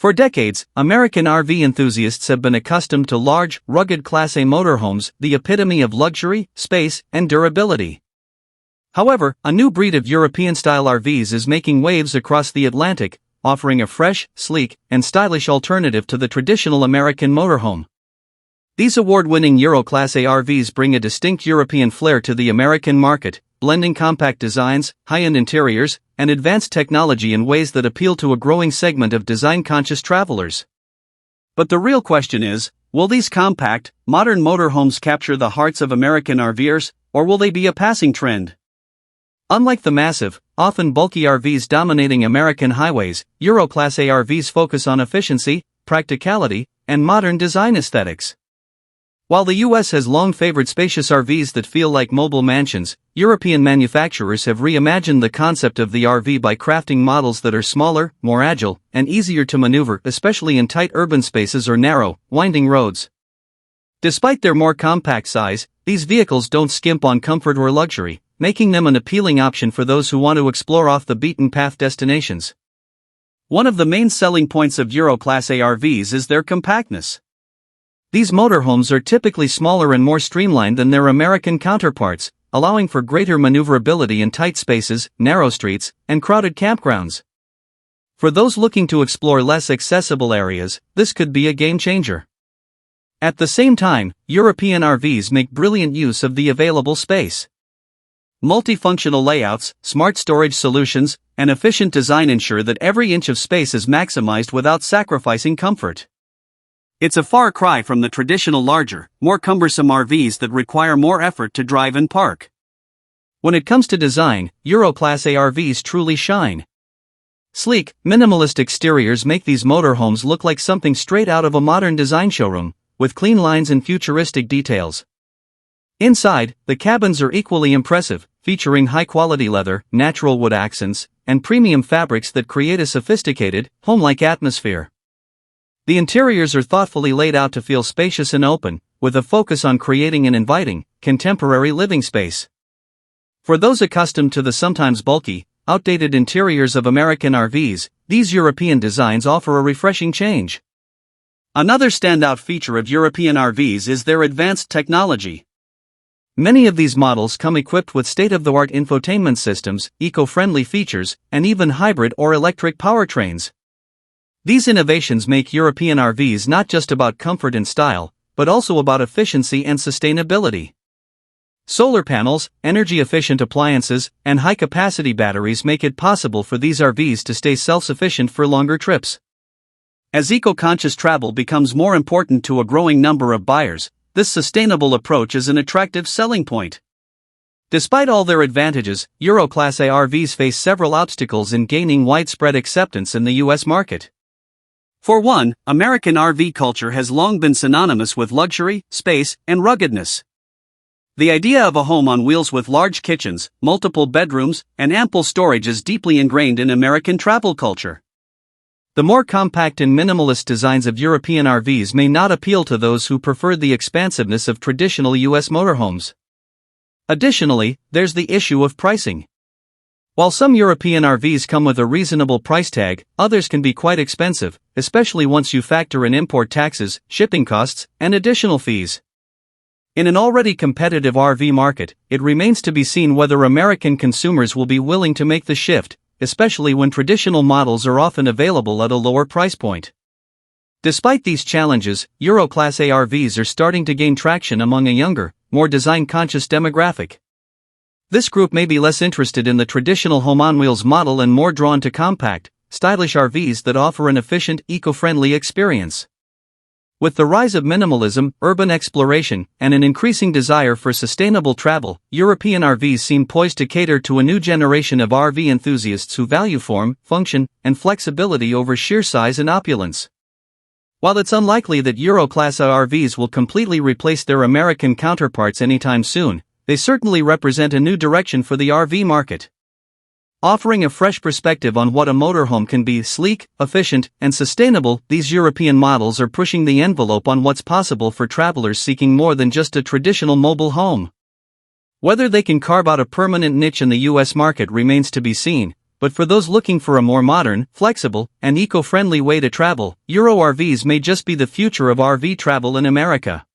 For decades, American RV enthusiasts have been accustomed to large, rugged Class A motorhomes, the epitome of luxury, space, and durability. However, a new breed of European-style RVs is making waves across the Atlantic, offering a fresh, sleek, and stylish alternative to the traditional American motorhome. These award-winning Euro Class A RVs bring a distinct European flair to the American market, blending compact designs, high-end interiors, and advanced technology in ways that appeal to a growing segment of design-conscious travelers. But the real question is, will these compact, modern motorhomes capture the hearts of American RVers, or will they be a passing trend? Unlike the massive, often bulky RVs dominating American highways, Euro Class A RVs focus on efficiency, practicality, and modern design aesthetics. While the US has long favored spacious RVs that feel like mobile mansions, European manufacturers have reimagined the concept of the RV by crafting models that are smaller, more agile, and easier to maneuver, especially in tight urban spaces or narrow, winding roads. Despite their more compact size, these vehicles don't skimp on comfort or luxury, making them an appealing option for those who want to explore off-the-beaten-path destinations. One of the main selling points of Euro Class A RVs is their compactness. These motorhomes are typically smaller and more streamlined than their American counterparts, allowing for greater maneuverability in tight spaces, narrow streets, and crowded campgrounds. For those looking to explore less accessible areas, this could be a game-changer. At the same time, European RVs make brilliant use of the available space. Multifunctional layouts, smart storage solutions, and efficient design ensure that every inch of space is maximized without sacrificing comfort. It's a far cry from the traditional larger, more cumbersome RVs that require more effort to drive and park. When it comes to design, Euro Class A RVs truly shine. Sleek, minimalist exteriors make these motorhomes look like something straight out of a modern design showroom, with clean lines and futuristic details. Inside, the cabins are equally impressive, featuring high-quality leather, natural wood accents, and premium fabrics that create a sophisticated, home-like atmosphere. The interiors are thoughtfully laid out to feel spacious and open, with a focus on creating an inviting, contemporary living space. For those accustomed to the sometimes bulky, outdated interiors of American RVs, these European designs offer a refreshing change. Another standout feature of European RVs is their advanced technology. Many of these models come equipped with state-of-the-art infotainment systems, eco-friendly features, and even hybrid or electric powertrains. These innovations make European RVs not just about comfort and style, but also about efficiency and sustainability. Solar panels, energy-efficient appliances, and high-capacity batteries make it possible for these RVs to stay self-sufficient for longer trips. As eco-conscious travel becomes more important to a growing number of buyers, this sustainable approach is an attractive selling point. Despite all their advantages, Euro Class A RVs face several obstacles in gaining widespread acceptance in the US market. For one, American RV culture has long been synonymous with luxury, space, and ruggedness. The idea of a home on wheels with large kitchens, multiple bedrooms, and ample storage is deeply ingrained in American travel culture. The more compact and minimalist designs of European RVs may not appeal to those who prefer the expansiveness of traditional US motorhomes. Additionally, there's the issue of pricing. While some European RVs come with a reasonable price tag, others can be quite expensive, especially once you factor in import taxes, shipping costs, and additional fees. In an already competitive RV market, it remains to be seen whether American consumers will be willing to make the shift, especially when traditional models are often available at a lower price point. Despite these challenges, Euro Class A RVs are starting to gain traction among a younger, more design-conscious demographic. This group may be less interested in the traditional home-on-wheels model and more drawn to compact, stylish RVs that offer an efficient, eco-friendly experience. With the rise of minimalism, urban exploration, and an increasing desire for sustainable travel, European RVs seem poised to cater to a new generation of RV enthusiasts who value form, function, and flexibility over sheer size and opulence. While it's unlikely that Euro Class A RVs will completely replace their American counterparts anytime soon, they certainly represent a new direction for the RV market. Offering a fresh perspective on what a motorhome can be: sleek, efficient, and sustainable, these European models are pushing the envelope on what's possible for travelers seeking more than just a traditional mobile home. Whether they can carve out a permanent niche in the US market remains to be seen, But for those looking for a more modern, flexible, and eco-friendly way to travel, Euro RVs may just be the future of RV travel in America.